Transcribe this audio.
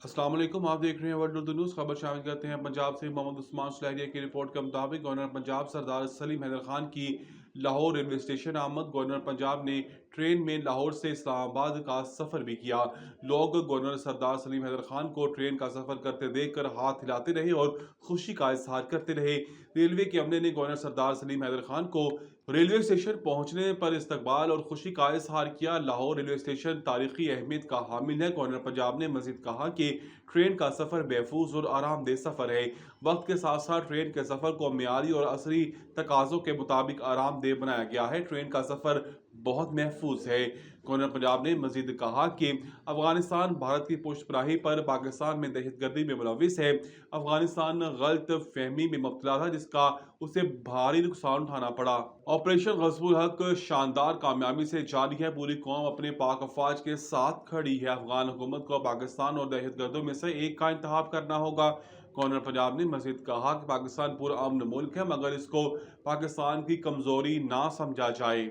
अस्सलाम वालेकुम, आप देख रहे हैं वर्ल्ड उर्दू न्यूज़। खबर शामिल करते हैं पंजाब से। मोहम्मद उस्मान सुलहरिया की रिपोर्ट के मुताबिक गवर्नर पंजाब सरदार सलीम हैदर खान की लाहौर रेलवे स्टेशन आमद। गवर्नर पंजाब ने ट्रेन में लाहौर से इस्लामाबाद का सफ़र भी किया। लोग गवर्नर सरदार सलीम हैदर खान को ट्रेन का सफ़र करते देखकर हाथ हिलाते रहे और खुशी का इजहार करते रहे। रेलवे के अमले ने गवर्नर सरदार सलीम हैदर खान को रेलवे स्टेशन पहुंचने पर इस्तकबाल और खुशी का इजहार किया। लाहौर रेलवे स्टेशन तारीखी अहमियत का हामिल है। गवर्नर पंजाब ने मजीद कहा कि ट्रेन का सफ़र महफूज और आरामदेह सफ़र है। वक्त के साथ साथ ट्रेन के सफ़र को मियारी और असरी तकाज़ों के मुताबिक आरामदेह बनाया गया है। ट्रेन का सफ़र बहुत महफूज है। गवर्नर पंजाब ने मजीद कहा कि अफगानिस्तान भारत की पुष्टपनाही पर पाकिस्तान में दहशतगर्दी में मुलविस है। अफगानिस्तान गलत फहमी में मुब्तला था, जिसका उसे भारी नुकसान उठाना पड़ा। ऑपरेशन गज़बुल हक शानदार कामयाबी से जारी है। पूरी कौम अपने पाक अफवाज के साथ खड़ी है। अफगान हुकूमत को पाकिस्तान और दहशतगर्दों में से एक का इंतखाब करना होगा। गवर्नर पंजाब ने मजीद कहा कि पाकिस्तान पुरअमन मुल्क है, मगर इसको पाकिस्तान की कमजोरी ना समझा जाए।